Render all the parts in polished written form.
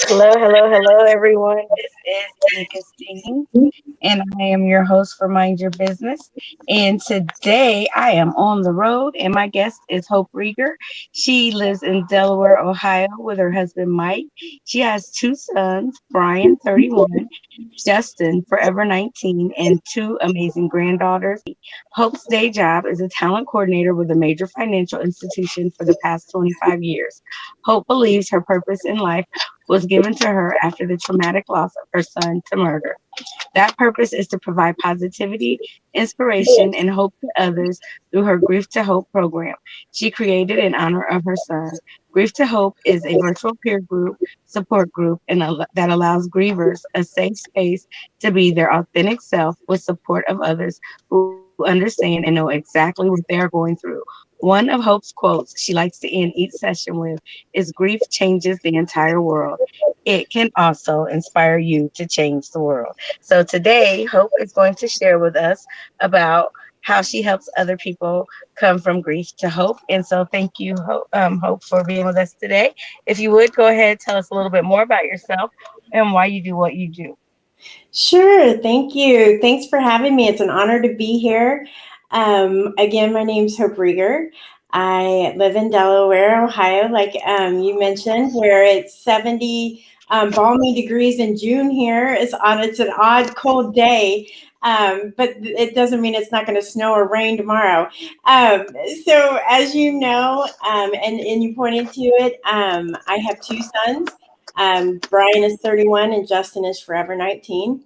Hello, hello, hello, everyone. This is Tanika Steen, and I am your host for Mind Your Business. And today I am on the road, and my guest is Hope Reger. She lives in Delaware, Ohio, with her husband Mike. She has two sons, Brian, 31, Justin, forever 19, and two amazing granddaughters. Hope's day job is a talent coordinator with a major financial institution for the past 25 years. Hope believes her purpose in life was given to her after the traumatic loss of her son to murder. That purpose is to provide positivity, inspiration, and hope to others through her Grief to Hope program she created in honor of her son. Grief to Hope is a virtual peer group, support group, that allows grievers a safe space to be their authentic self with support of others who understand and know exactly what they are going through. One of Hope's quotes she likes to end each session with is grief changes the entire world. It can also inspire you to change the world. So today, Hope is going to share with us about how she helps other people come from grief to hope. And so, thank you, Hope, for being with us today. If you would go ahead, tell us a little bit more about yourself and why you do what you do. Sure. Thank you. Thanks for having me. It's an honor to be here. Again, my name's Hope Reger. I live in Delaware, Ohio, like you mentioned, where it's 70 balmy degrees in June here. It's an odd, cold day, but it doesn't mean it's not going to snow or rain tomorrow. Um, so, as you know, and you pointed to it, I have two sons. Brian is 31 and Justin is forever 19.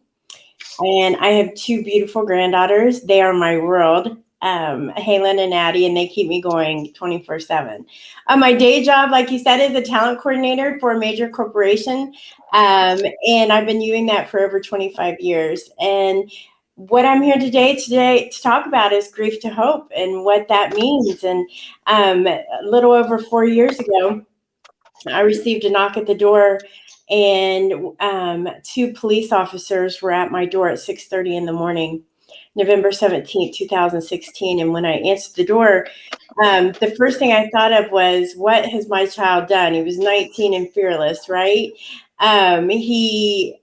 And I have two beautiful granddaughters. They are my world, Halen and Addie, and they keep me going 24/7. My day job, like you said, is a talent coordinator for a major corporation. And I've been doing that for over 25 years. And what I'm here today to talk about is grief to hope and what that means. And a little over 4 years ago, I received a knock at the door, and two police officers were at my door at 6:30 in the morning, November 17th, 2016. And when I answered the door, the first thing I thought of was, what has my child done? He was 19 and fearless, right? He,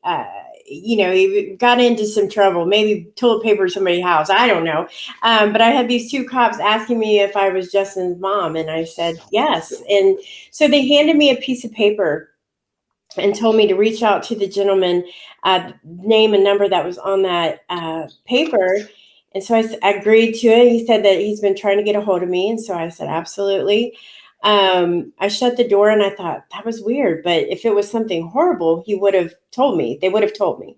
he got into some trouble, maybe toilet paper somebody's house. I don't know. But I had these two cops asking me if I was Justin's mom, and I said yes. And so they handed me a piece of paper and told me to reach out to the gentleman, name and number that was on that paper. And so I agreed to it. He said that he's been trying to get a hold of me. And so I said, absolutely. I shut the door and I thought that was weird. But if it was something horrible, he would have told me. They would have told me.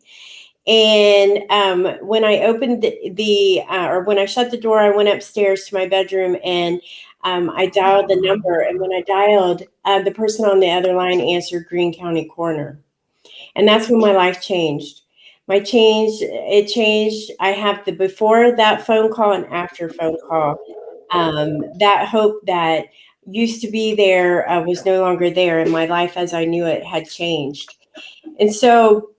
And when I opened or when I shut the door, I went upstairs to my bedroom and I dialed the number. And when I dialed, the person on the other line answered Greene County Coroner. And that's when my life changed. It changed. I have the before that phone call and after phone call. That hope that used to be there was no longer there, and my life as I knew it had changed. And so,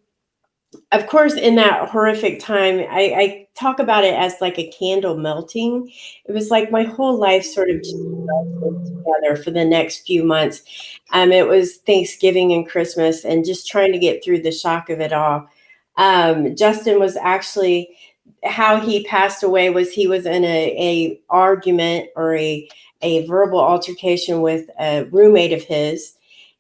of course, in that horrific time, I talk about it as like a candle melting. It was like my whole life sort of just melted together for the next few months. It was Thanksgiving and Christmas, and just trying to get through the shock of it all. Justin was actually, how he passed away was he was in a argument or a verbal altercation with a roommate of his,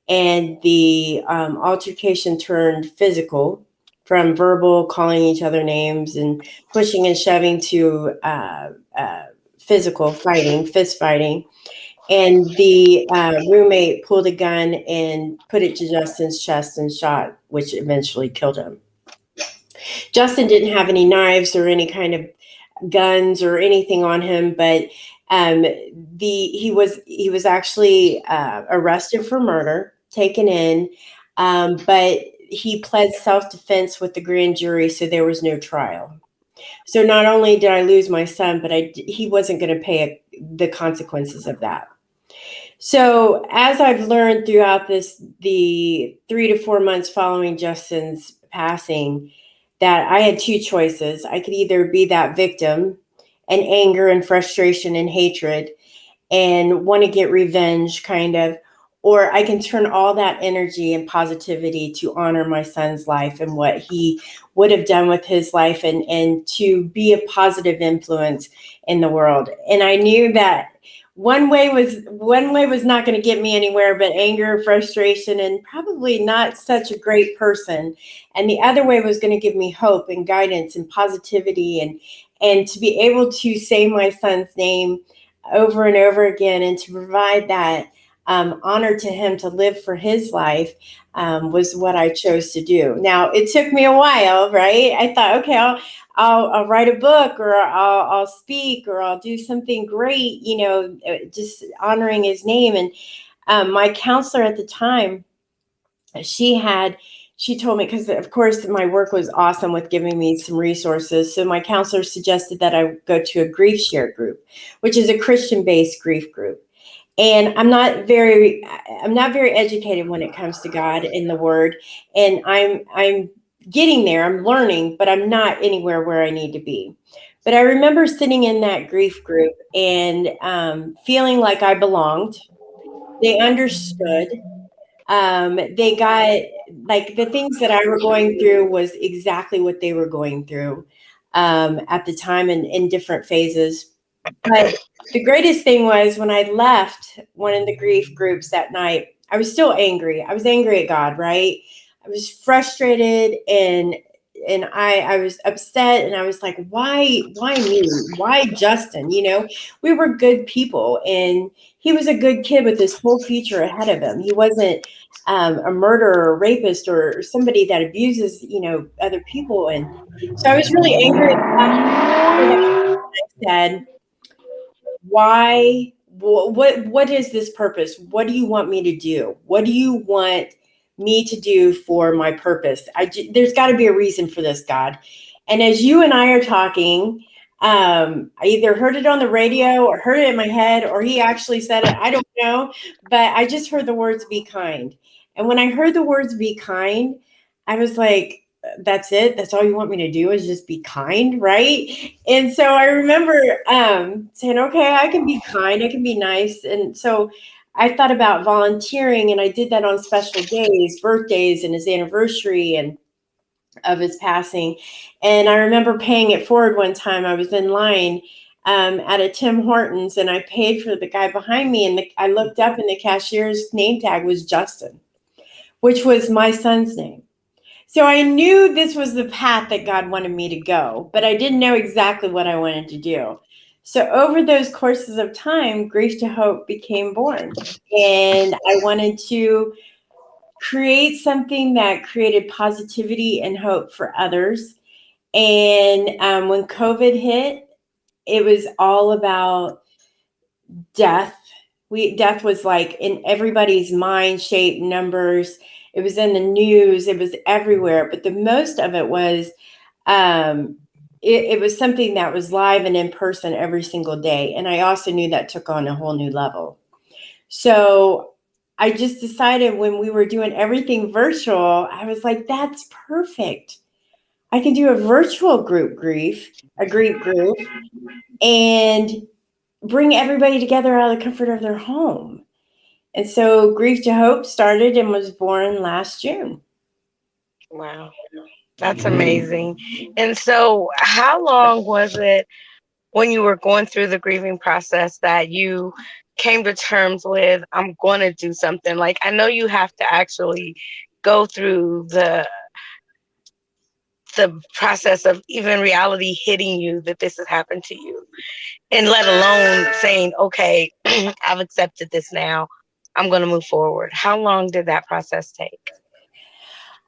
and the altercation turned physical from verbal, calling each other names and pushing and shoving to physical fighting, fist fighting. And the roommate pulled a gun and put it to Justin's chest and shot, which eventually killed him. Justin didn't have any knives or any kind of guns or anything on him, but he was actually arrested for murder, taken in, but he pled self-defense with the grand jury, so there was no trial. So not only did I lose my son, but he wasn't going to pay the consequences of that. So as I've learned throughout the 3 to 4 months following Justin's passing, that I had two choices. I could either be that victim and anger and frustration and hatred and want to get revenge kind of, or I can turn all that energy and positivity to honor my son's life and what he would have done with his life, and to be a positive influence in the world. And I knew that one way was not going to get me anywhere, but anger, frustration, and probably not such a great person. And the other way was going to give me hope and guidance and positivity, and to be able to say my son's name over and over again, and to provide that honor to him to live for his life, was what I chose to do. Now, it took me a while, right? I thought, okay, I'll write a book, or I'll speak, or I'll do something great, just honoring his name. And my counselor at the time, she had she told me, because of course my work was awesome with giving me some resources. So my counselor suggested that I go to a grief share group, which is a Christian based grief group. And I'm not very educated when it comes to God and the word. And I'm getting there, I'm learning, but I'm not anywhere where I need to be. But I remember sitting in that grief group and feeling like I belonged. They understood. They got, like, the things that I were going through was exactly what they were going through at the time, and in different phases. But the greatest thing was when I left one of the grief groups that night, I was still angry. I was angry at God, right? I was frustrated, and I was upset, and I was like, why me? Why Justin? We were good people, and he was a good kid with his whole future ahead of him. He wasn't a murderer or rapist or somebody that abuses, other people. And so I was really angry at God. I said, why, what is this purpose? What do you want me to do? What do you want me to do for my purpose? There's got to be a reason for this, God. And as you and I are talking, I either heard it on the radio or heard it in my head, or he actually said it, I don't know, but I just heard the words be kind. And when I heard the words be kind, I was like, that's it, that's all you want me to do is just be kind, right? And so I remember saying, okay, I can be kind, I can be nice. And so I thought about volunteering, and I did that on special days, birthdays, and his anniversary and of his passing. And I remember paying it forward one time. I was in line at a Tim Hortons, and I paid for the guy behind me, and I looked up, and the cashier's name tag was Justin, which was my son's name. So I knew this was the path that God wanted me to go, but I didn't know exactly what I wanted to do. So over those courses of time, Grief to Hope became born. And I wanted to create something that created positivity and hope for others. And when COVID hit, it was all about death. Death was like in everybody's mind, shape, numbers. It was in the news. It was everywhere. But the most of it was, um, it was something that was live and in person every single day. And I also knew that took on a whole new level. So I just decided, when we were doing everything virtual, I was like, that's perfect. I can do a virtual a grief group, and bring everybody together out of the comfort of their home. And so Grief to Hope started and was born last June. Wow, that's amazing. And so, how long was it when you were going through the grieving process that you came to terms with, I'm going to do something? Like, I know you have to actually go through the process of even reality hitting you that this has happened to you, and let alone saying, okay, I've accepted this now, I'm going to move forward. How long did that process take?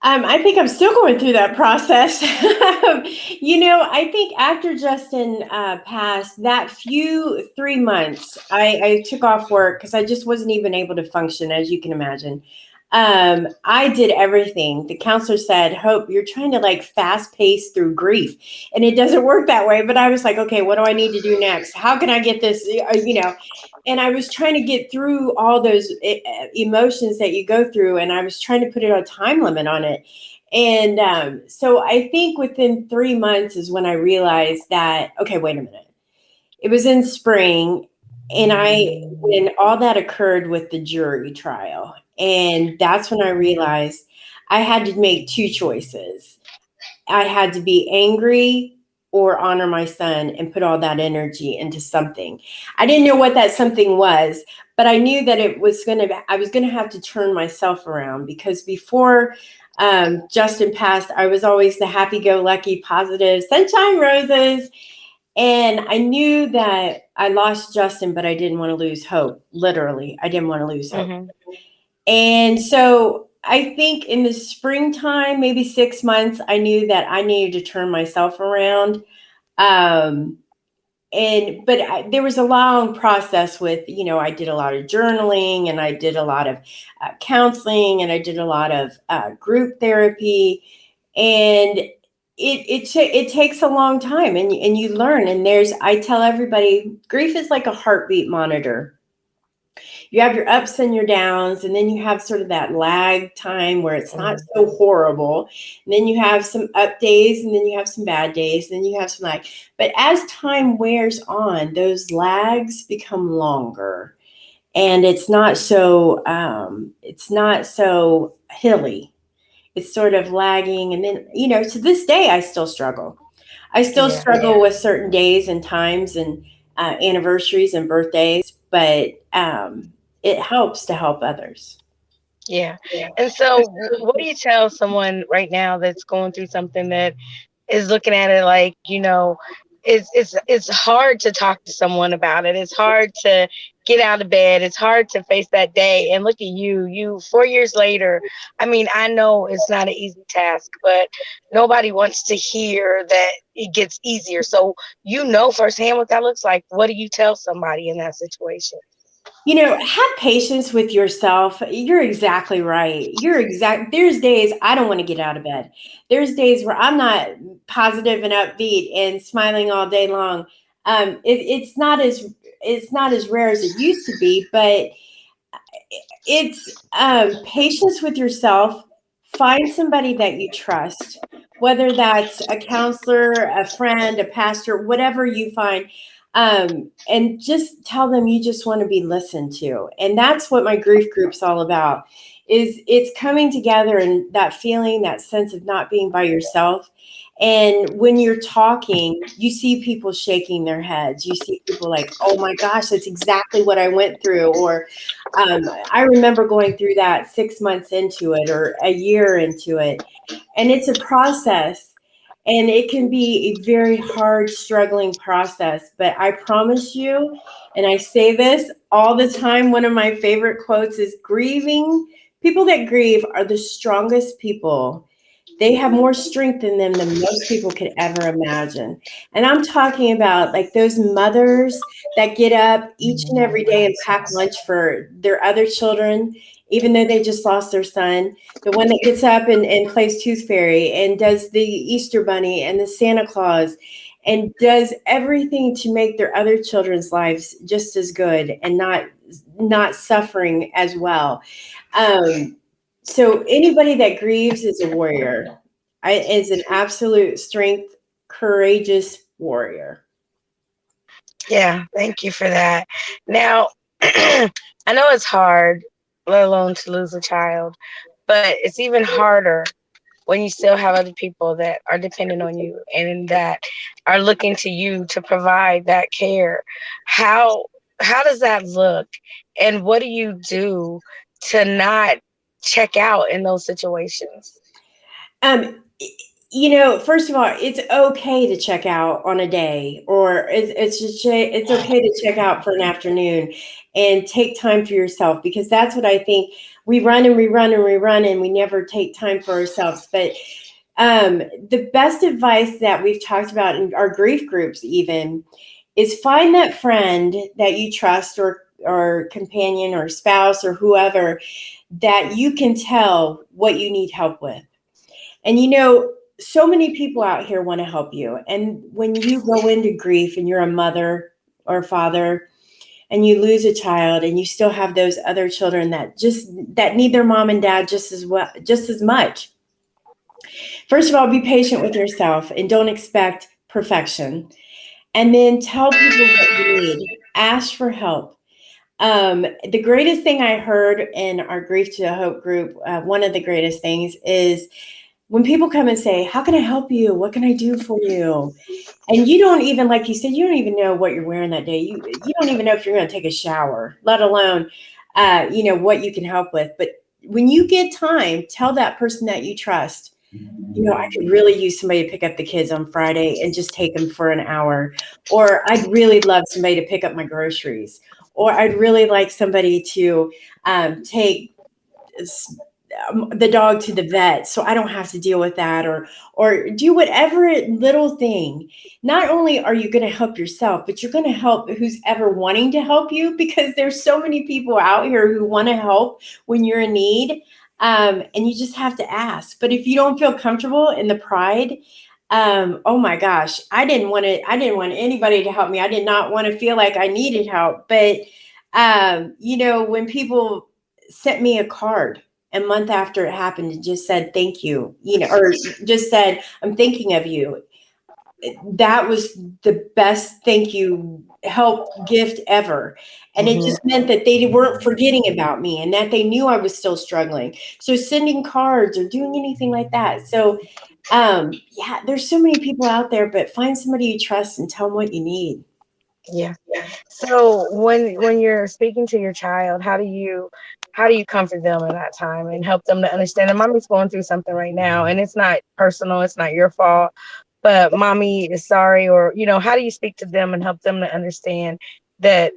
I think I'm still going through that process. I think after Justin passed, that few 3 months, I took off work because I just wasn't even able to function, as you can imagine. I did everything. The counselor said, Hope, you're trying to like fast pace through grief, and it doesn't work that way. But I was like, okay, what do I need to do next? How can I get this, and I was trying to get through all those emotions that you go through, and I was trying to put a time limit on it. And so I think within 3 months is when I realized that, okay, wait a minute. It was in spring. And when all that occurred with the jury trial, and that's when I realized I had to make two choices. I had to be angry or honor my son and put all that energy into something. I didn't know what that something was, but I knew that I was going to have to turn myself around, because before Justin passed, I was always the happy go lucky, positive, sunshine roses. And I knew that I lost Justin, but I didn't want to lose hope. Literally, I didn't want to lose hope. Mm-hmm. And so I think in the springtime, maybe 6 months, I knew that I needed to turn myself around. Um, there was a long process with, I did a lot of journaling, and I did a lot of counseling, and I did a lot of group therapy, and it takes a long time, and you learn. And I tell everybody, grief is like a heartbeat monitor. You have your ups and your downs, and then you have sort of that lag time where it's not so horrible. And then you have some up days, and then you have some bad days, and then you have some lag. But as time wears on, those lags become longer, and it's not so hilly. It's sort of lagging, and then to this day I still struggle. I still Yeah. struggle with certain days and times and anniversaries and birthdays, but it helps to help others. Yeah. And so, what do you tell someone right now that's going through something that is looking at it like, it's hard to talk to someone about it. It's hard to get out of bed. It's hard to face that day. And look at you 4 years later. I mean, I know it's not an easy task, but nobody wants to hear that it gets easier. So you know firsthand what that looks like. What do you tell somebody in that situation? Have patience with yourself. You're exactly right. There's days I don't want to get out of bed. There's days where I'm not positive and upbeat and smiling all day long. It's not as rare as it used to be, but it's patience with yourself. Find somebody that you trust, whether that's a counselor, a friend, a pastor, whatever you find, and just tell them you just want to be listened to. And that's what my grief group's all about. Is it's coming together, and that feeling, that sense of not being by yourself. And when you're talking, you see people shaking their heads. You see people like, "Oh my gosh, that's exactly what I went through," or I remember going through that 6 months into it or a year into it. And it's a process, and it can be a very hard, struggling process. But I promise you, and I say this all the time, one of my favorite quotes is, people that grieve are the strongest people. They have more strength in them than most people could ever imagine. And I'm talking about like those mothers that get up each and every day and pack lunch for their other children, even though they just lost their son. The one that gets up and plays Tooth Fairy and does the Easter Bunny and the Santa Claus and does everything to make their other children's lives just as good and not suffering as well. Um, so anybody that grieves is a warrior. Is an absolute strength, courageous warrior. Yeah, thank you for that. Now, I know it's hard, let alone to lose a child, but it's even harder when you still have other people that are dependent on you and that are looking to you to provide that care. How how does that look? And what do you do to not check out in those situations? Um, first of all, it's okay to check out on a day, or it's okay to check out for an afternoon, and take time for yourself, because that's what I think. We run and we run and we run, and we never take time for ourselves. But the best advice that we've talked about in our grief groups, even, is find that friend that you trust, or companion or spouse or whoever, that you can tell what you need help with. And so many people out here want to help you. And when you go into grief and you're a mother or father and you lose a child, and you still have those other children that need their mom and dad just as well, just as much. First of all, be patient with yourself and don't expect perfection. And then tell people what you need. Ask for help. The greatest thing I heard in our Grief to Hope group, one of the greatest things is when people come and say, "How can I help you? What can I do for you?" And you don't even, like you said, you don't even know what you're wearing that day. You don't even know if you're going to take a shower, let alone, what you can help with. But when you get time, tell that person that you trust, I could really use somebody to pick up the kids on Friday and just take them for an hour. Or I'd really love somebody to pick up my groceries. Or I'd really like somebody to take the dog to the vet so I don't have to deal with that, or do whatever little thing. Not only are you going to help yourself, but you're going to help who's ever wanting to help you, because there's so many people out here who want to help when you're in need. And you just have to ask. But if you don't feel comfortable in the pride, oh my gosh, I didn't want anybody to help me. I did not want to feel like I needed help. But when people sent me a card a month after it happened and just said thank you, or just said I'm thinking of you, that was the best thank you help gift ever. And it Mhm. just meant that they weren't forgetting about me and that they knew I was still struggling. So sending cards or doing anything like that. So yeah, there's so many people out there, but find somebody you trust and tell them what you need. Yeah. So when you're speaking to your child, how do you comfort them in that time and help them to understand that mommy's going through something right now, and it's not personal, it's not your fault, but mommy is sorry, or how do you speak to them and help them to understand that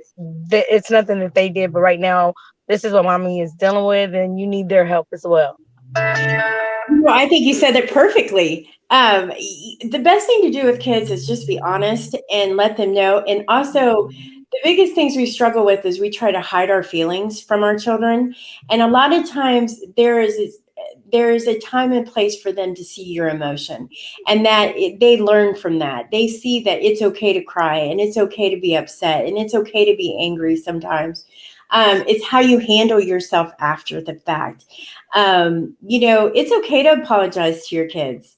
it's nothing that they did, but right now this is what mommy is dealing with, and you need their help as well. I think you said it perfectly. The best thing to do with kids is just be honest and let them know. And also, the biggest things we struggle with is we try to hide our feelings from our children. And a lot of times, there is a time and place for them to see your emotion, and that they learn from that. They see that it's okay to cry, and it's okay to be upset, and it's okay to be angry sometimes. It's how you handle yourself after the fact. It's okay to apologize to your kids.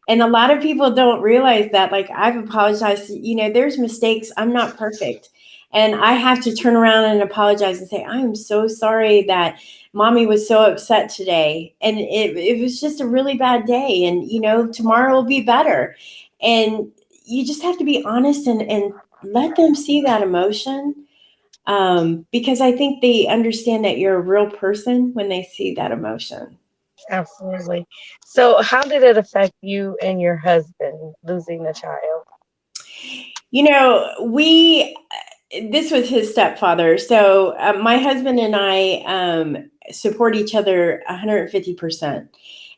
And a lot of people don't realize that, like, I've apologized, there's mistakes. I'm not perfect. And I have to turn around and apologize and say, I am so sorry that mommy was so upset today. And it was just a really bad day. And, tomorrow will be better. And you just have to be honest and let them see that emotion, because I think they understand that you're a real person when they see that emotion. Absolutely. So how did it affect you and your husband losing the child? We this was his stepfather. So my husband and I support each other 150%,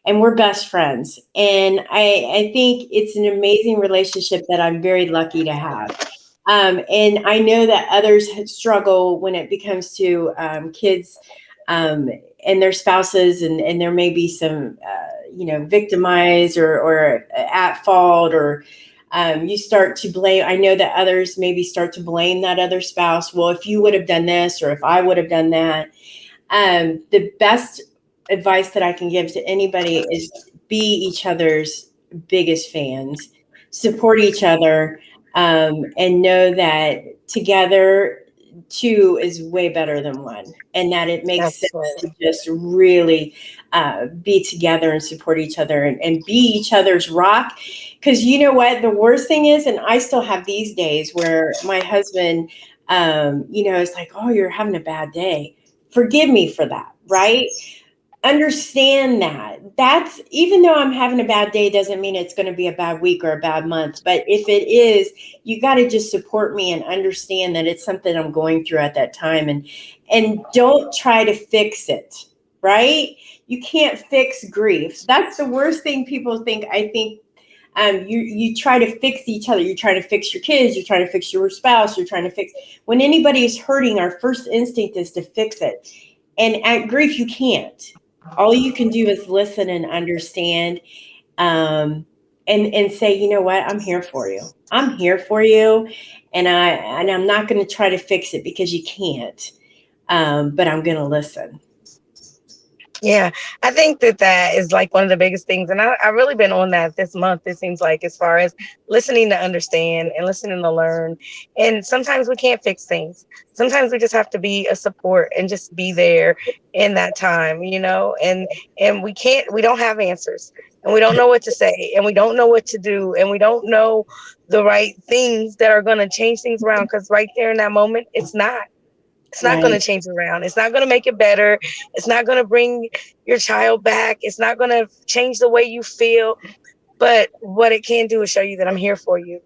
and we're best friends. And I think it's an amazing relationship that I'm very lucky to have. And I know that others struggle when it comes to kids um, and their spouses, and there may be some, victimized or at fault, or you start to blame. I know that others maybe start to blame that other spouse. Well, if you would have done this, or if I would have done that. The best advice that I can give to anybody is be each other's biggest fans, support each other, and know that together two is way better than one, and that it makes sense to Absolutely. just really be together and support each other, and be each other's rock. Because you know what? The worst thing is, and I still have these days where my husband, is like, oh, you're having a bad day. Forgive me for that, right? Understand that. That's, even though I'm having a bad day, doesn't mean it's going to be a bad week or a bad month. But if it is, you got to just support me and understand that it's something I'm going through at that time, and don't try to fix it, right? You can't fix grief. That's the worst thing people think. I think you try to fix each other. You try to fix your kids. You try to fix your spouse. You're trying to fix. When anybody is hurting, our first instinct is to fix it. And at grief, you can't. All you can do is listen and understand, um, and say, you know what, I'm here for you. I'm here for you, and I'm not going to try to fix it because you can't. But I'm going to listen. Yeah, I think that that is like one of the biggest things. And I've really been on that this month, it seems like, as far as listening to understand and listening to learn. And sometimes we can't fix things. Sometimes we just have to be a support and just be there in that time, you know, and we don't have answers and we don't know what to say and we don't know what to do and we don't know the right things that are going to change things around because right there in that moment, it's not going Right. to change around. It's not going to make it better. It's not going to bring your child back. It's not going to change the way you feel. But what it can do is show you that I'm here for you.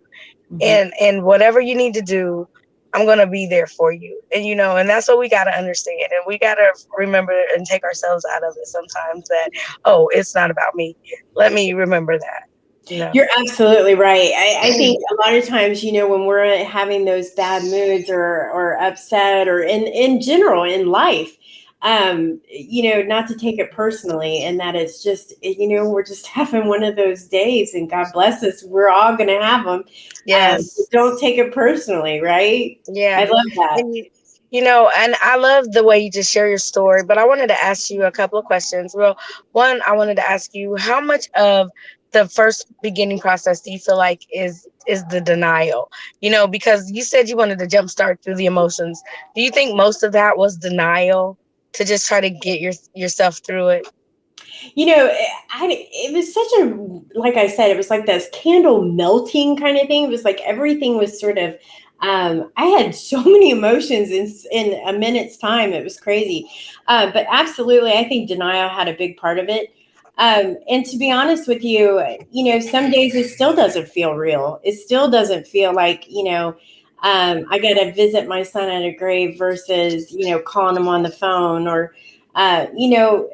Mhm. And whatever you need to do, I'm going to be there for you. And you know, and that's what we got to understand. And we got to remember and take ourselves out of it sometimes that, oh, it's not about me. Let me remember that, you know. You're absolutely right. I think a lot of times, when we're having those bad moods or upset or in general in life, not to take it personally and that it's just, we're just having one of those days and God bless us. We're all going to have them. Yes. Don't take it personally, right? I Yeah. love that. And you know, and I love the way you just share your story, but I wanted to ask you a couple of questions. Well, one, I wanted to ask you how much of the first beginning process do you feel like is the denial? You know, because you said you wanted to jumpstart through the emotions. Do you think most of that was denial to just try to get yourself through it? It was such a, like I said, it was like this candle melting kind of thing. It was like everything was sort of, I had so many emotions in a minute's time. It was crazy. But absolutely, I think denial had a big part of it. And to be honest with you, some days it still doesn't feel real. It still doesn't feel like, I got to visit my son at a grave versus, calling him on the phone or, uh, you know,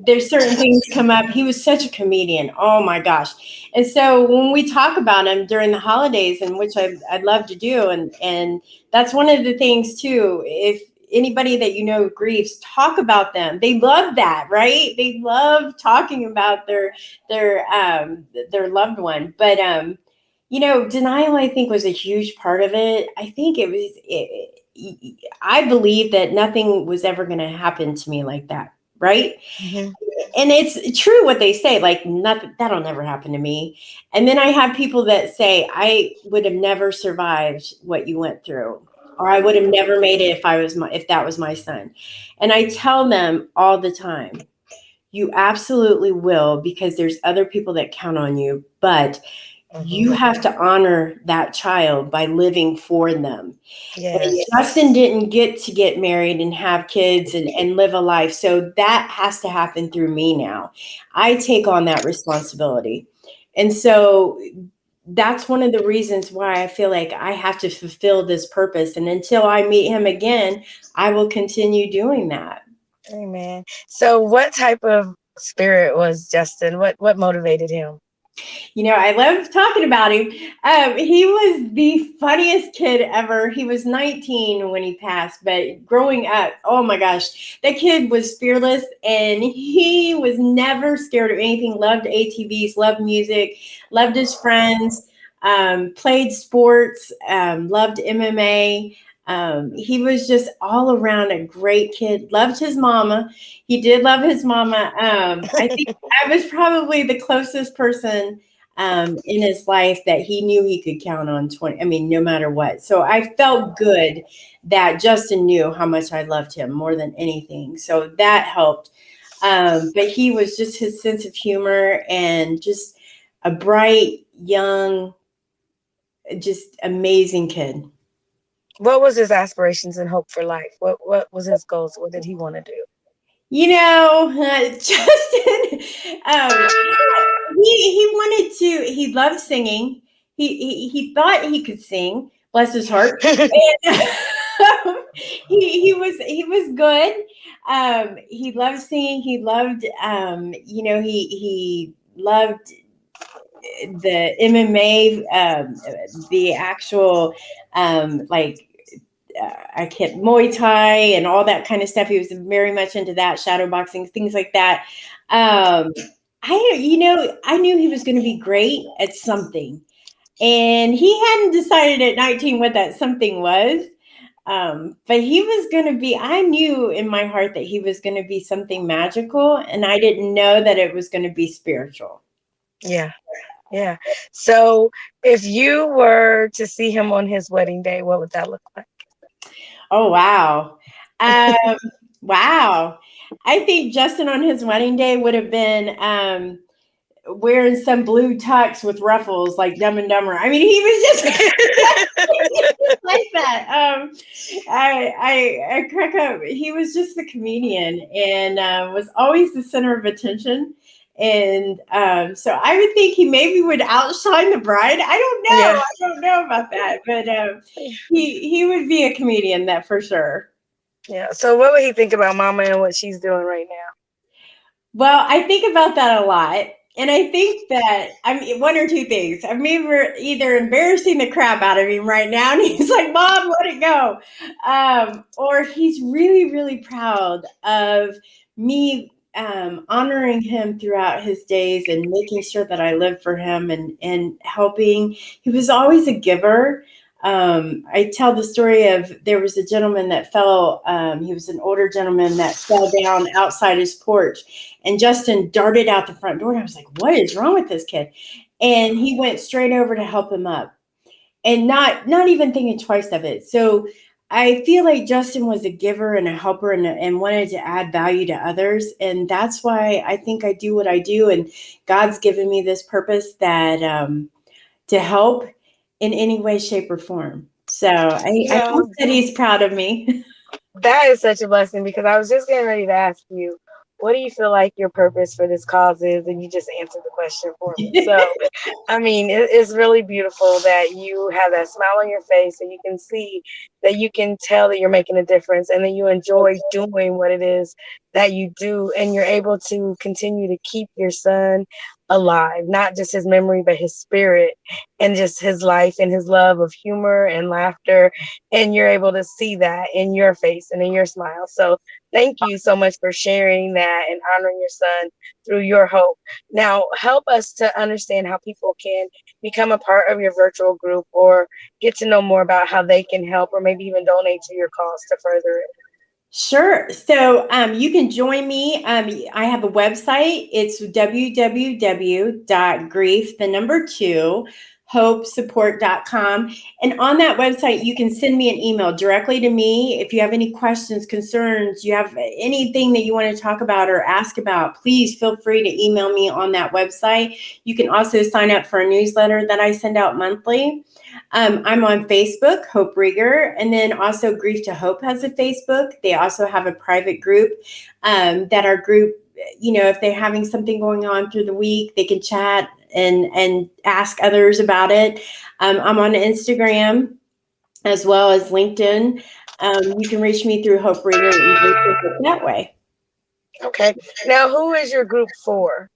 there's certain things come up. He was such a comedian. Oh my gosh. And so when we talk about him during the holidays, and which I'd love to do, and that's one of the things too. If anybody that grieves, talk about them. They love that, right? They love talking about their loved one. But denial I think was a huge part of it. I think I believe that nothing was ever going to happen to me like that, right? Hmm. And it's true what they say, like nothing that'll never happen to me. And then I have people that say I would have never survived what you went through, or I would have never made it if that was my son. And I tell them all the time, you absolutely will, because there's other people that count on you, but you Hmm. have to honor that child by living for them. And Yes. Justin didn't get married and have kids and live a life. So that has to happen through me now. I take on that responsibility. And so that's one of the reasons why I feel like I have to fulfill this purpose. And until I meet him again, I will continue doing that. Amen. So what type of spirit was Justin? What motivated him? I love talking about him. He was the funniest kid ever. He was 19 when he passed, but growing up, oh my gosh, that kid was fearless and he was never scared of anything. Loved ATVs, loved music, loved his friends, played sports, loved MMA. He was just all around a great kid. Loved his mama. He did love his mama. I think I was probably the closest person in his life that he knew he could count on 20. I mean, no matter what. So I felt good that Justin knew how much I loved him more than anything. So that helped. But he was just his sense of humor and just a bright, young, just amazing kid. What was his aspirations and hope for life? What was his goals? What did he want to do? Justin, um, he wanted to. He loved singing. He thought he could sing. Bless his heart. And he was good. He loved singing. He loved he loved the MMA, the actual like I can't Muay Thai and all that kind of stuff. He was very much into that, shadow boxing, things like that. Um, I knew he was going to be great at something, and he hadn't decided at 19 what that something was. But he was going to be, I knew in my heart that he was going to be something magical, and I didn't know that it was going to be spiritual. Yeah. Yeah. So if you were to see him on his wedding day, what would that look like? Oh, wow. Um, wow. I think Justin on his wedding day would have been wearing some blue tux with ruffles like Dumb and Dumber. I mean, he was just like that. I crack up. He was just the comedian and was always the center of attention. And so I would think he maybe would outshine the bride. I don't know. Yeah. I don't know about that, but he would be a comedian, that for sure. Yeah. So what would he think about Mama and what she's doing right now? Well, I think about that a lot. And I think that I mean one or two things. I'm either embarrassing the crap out of him right now, and he's like, "Mom, let it go," or he's really, really proud of me honoring him throughout his days and making sure that I live for him and helping. He was always a giver. I tell the story of there was a gentleman that fell. He was an older gentleman that fell down outside his porch, and Justin darted out the front door. And I was like, what is wrong with this kid? And he went straight over to help him up and not even thinking twice of it. So I feel like Justin was a giver and a helper and wanted to add value to others. And that's why I think I do what I do. And God's given me this purpose that to help in any way, shape, or form. So I hope Yeah. that he's proud of me. That is such a blessing because I was just getting ready to ask you, what do you feel like your purpose for this cause is? And you just answered the question for me. So I mean, it's really beautiful that you have that smile on your face and you can see that you can tell that you're making a difference and that you enjoy doing what it is that you do and you're able to continue to keep your son alive, not just his memory, but his spirit and just his life and his love of humor and laughter. And you're able to see that in your face and in your smile. So thank you so much for sharing that and honoring your son through your hope. Now, help us to understand how people can become a part of your virtual group or get to know more about how they can help or maybe even donate to your cause to further it. Sure. So you can join me. I have a website. It's www.grief, the number two, hopesupport.com. And on that website, you can send me an email directly to me. If you have any questions, concerns, you have anything that you want to talk about or ask about, please feel free to email me on that website. You can also sign up for a newsletter that I send out monthly. I'm on Facebook, Hope Reger, and then also Grief to Hope has a Facebook. They also have a private group that our group, if they're having something going on through the week, they can chat and ask others about it. I'm on Instagram as well as LinkedIn. You can reach me through Hope Reger that way. Okay. Now, who is your group for?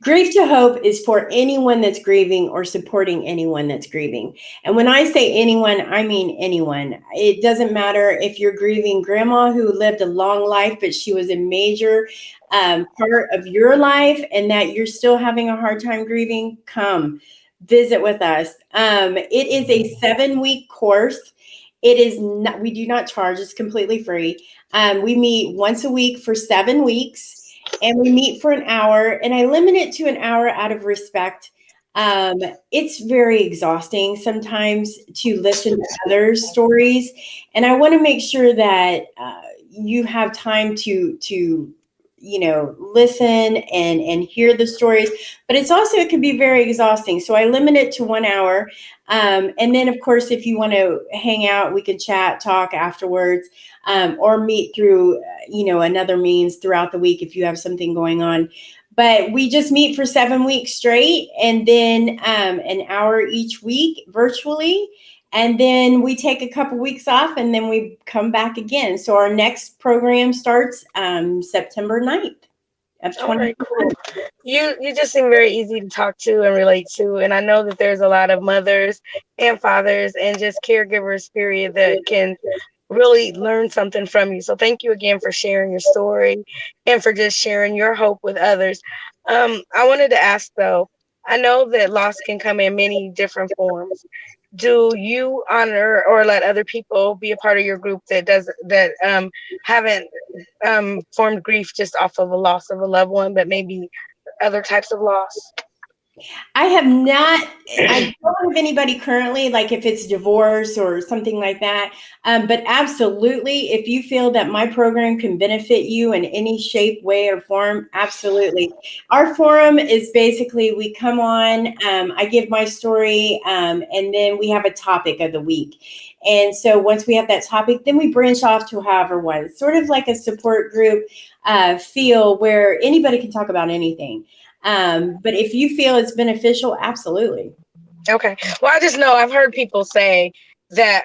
Grief to Hope is for anyone that's grieving or supporting anyone that's grieving. And when I say anyone, I mean anyone. It doesn't matter if you're grieving grandma who lived a long life, but she was a major part of your life and that you're still having a hard time grieving, come visit with us. It is a 7-week course. It is not, we do not charge, it's completely free. We meet once a week for 7 weeks and we meet for an hour, and I limit it to an hour out of respect. Um, it's very exhausting sometimes to listen to others' stories, and I want to make sure that you have time to listen and hear the stories. But it's also it can be very exhausting, so I limit it to 1 hour. And then, of course, if you want to hang out, we can chat, talk afterwards, or meet through another means throughout the week if you have something going on. But we just meet for 7 weeks straight, and then an hour each week virtually. And then we take a couple weeks off, and then we come back again. So our next program starts September 9th of All right, 2020. cool. You just seem very easy to talk to and relate to, and I know that there's a lot of mothers and fathers and just caregivers, period, that can really learn something from you. So thank you again for sharing your story and for just sharing your hope with others. I wanted to ask though, I know that loss can come in many different forms. Do you honor or let other people be a part of your group that does that haven't formed grief just off of a loss of a loved one, but maybe other types of loss? I have not. I don't have anybody currently, like if it's divorce or something like that. But absolutely, if you feel that my program can benefit you in any shape, way, or form, absolutely. Our forum is basically we come on, I give my story, and then we have a topic of the week. And so once we have that topic, then we branch off to however one. It's sort of like a support group feel where anybody can talk about anything. But if you feel it's beneficial, absolutely. Okay. Well, I just know I've heard people say that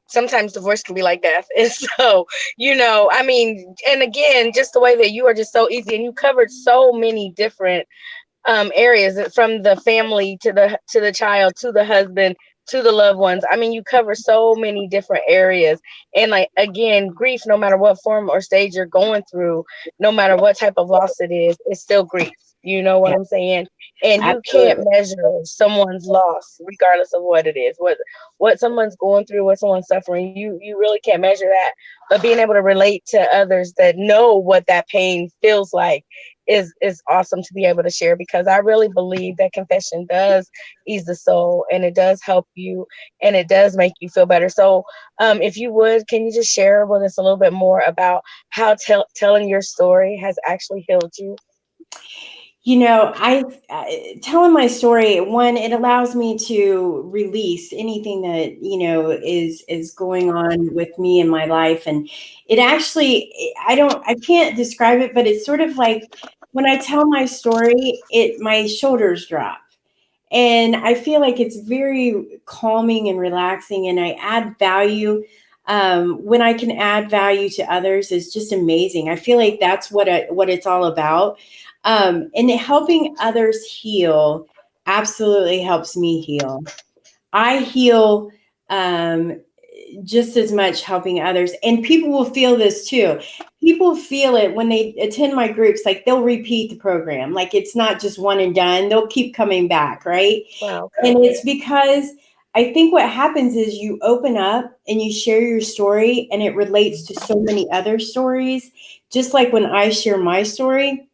sometimes divorce can be like death. And so, I mean, and again, just the way that you are just so easy and you covered so many different areas from the family to the child to the husband to the loved ones. I mean, you cover so many different areas. And like again, grief, no matter what form or stage you're going through, no matter what type of loss it is, it's still grief. You know what Yeah, I'm saying? And you can't absolutely. measure someone's loss regardless of what it is, what someone's going through, what someone's suffering. You really can't measure that. But being able to relate to others that know what that pain feels like is awesome to be able to share, because I really believe that confession does ease the soul and it does help you and it does make you feel better. So if you would, can you just share with us a little bit more about how telling your story has actually healed you? I telling my story. One, it allows me to release anything that is going on with me in my life, and it actually, I can't describe it, but it's sort of like when I tell my story, it my shoulders drop. And I feel like it's very calming and relaxing, and I add value. When I can add value to others is just amazing. I feel like that's what it's all about. And helping others heal absolutely helps me heal. I heal um, just as much helping others. And people will feel this too. People feel it when they attend my groups, like they'll repeat the program. Like it's not just one and done, they'll keep coming back, right? Wow, okay. And it's because I think what happens is you open up and you share your story, and it relates to so many other stories. Just like when I share my story,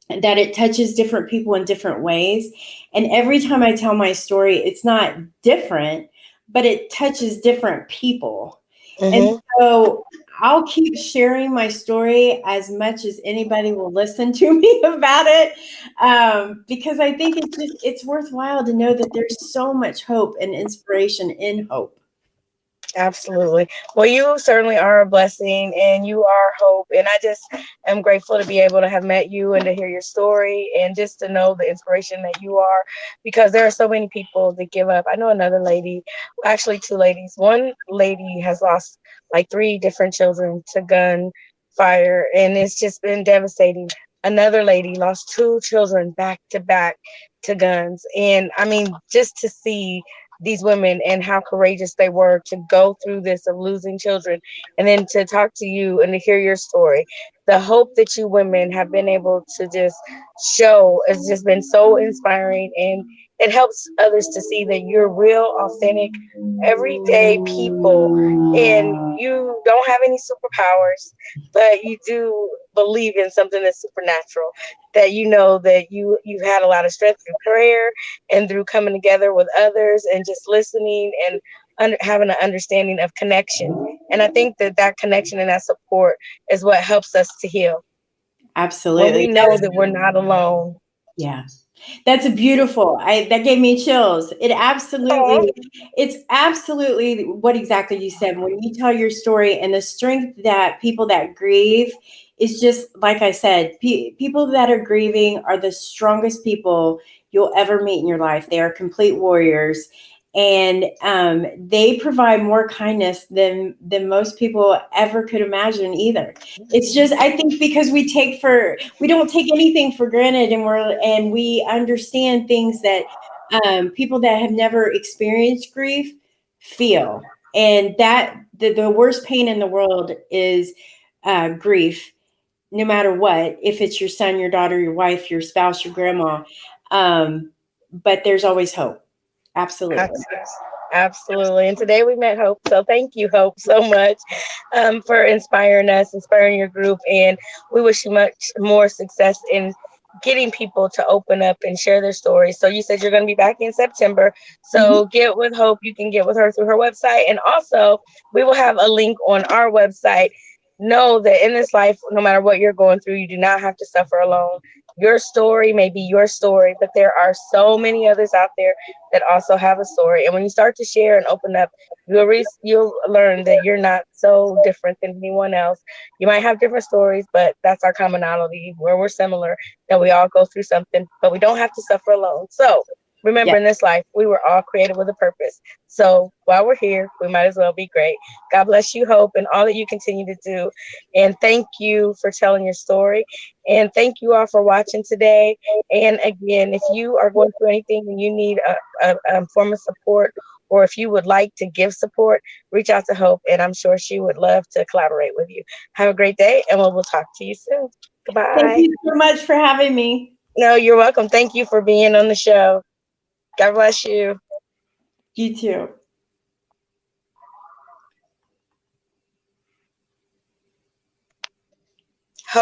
that it touches different people in different ways. And every time I tell my story, it's not different, but it touches different people. And Mm-hmm. so I'll keep sharing my story as much as anybody will listen to me about it, because I think it's worthwhile to know that there's so much hope and inspiration in hope. Absolutely. Well, you certainly are a blessing and you are hope. And I just am grateful to be able to have met you and to hear your story and just to know the inspiration that you are, because there are so many people that give up. I know another lady, actually, two ladies. One lady has lost like three different children to gun fire, and it's just been devastating. Another lady lost two children back to back to guns. And I mean, just to see these women and how courageous they were to go through this of losing children, and then to talk to you and to hear your story, the hope that you women have been able to just show has just been so inspiring, and it helps others to see that you're real authentic everyday people and you don't have any superpowers, but you do believe in something that's supernatural, that you know that you've had a lot of strength through prayer and through coming together with others and just listening and having an understanding of connection. And I think that that connection and that support is what helps us to heal when we Absolutely. know that we're not alone. Yeah. That's a beautiful. I that gave me chills. Oh, It's absolutely what exactly you said. When you tell your story and the strength that people that grieve is just like I said, people that are grieving are the strongest people you'll ever meet in your life. They are complete warriors, and they provide more kindness than most people ever could imagine. Either it's just I think because we don't take anything for granted, and we understand things that people that have never experienced grief feel, and that the worst pain in the world is grief, no matter what, if it's your son, your daughter, your wife, your spouse, your grandma. but there's always hope. Absolutely. Absolutely. And today we met Hope. So thank you, Hope, so much for inspiring us, inspiring your group. And we wish you much more success in getting people to open up and share their stories. So you said you're going to be back in September. Mhm. So get with Hope. You can get with her through her website. And also, we will have a link on our website. Know that in this life, no matter what you're going through, you do not have to suffer alone. Your story may be your story, but there are so many others out there that also have a story. And when you start to share and open up, you'll learn that you're not so different than anyone else. You might have different stories, but that's our commonality where we're similar, that we all go through something, but we don't have to suffer alone. So Yeah. remember, in this life, we were all created with a purpose. So while we're here, we might as well be great. God bless you, Hope, and all that you continue to do. And thank you for telling your story. And thank you all for watching today. And again, if you are going through anything and you need a form of support, or if you would like to give support, reach out to Hope, and I'm sure she would love to collaborate with you. Have a great day, and we'll talk to you soon. Thank Goodbye. you so much for having me. No, you're welcome. Thank you for being on the show. God bless you. You too.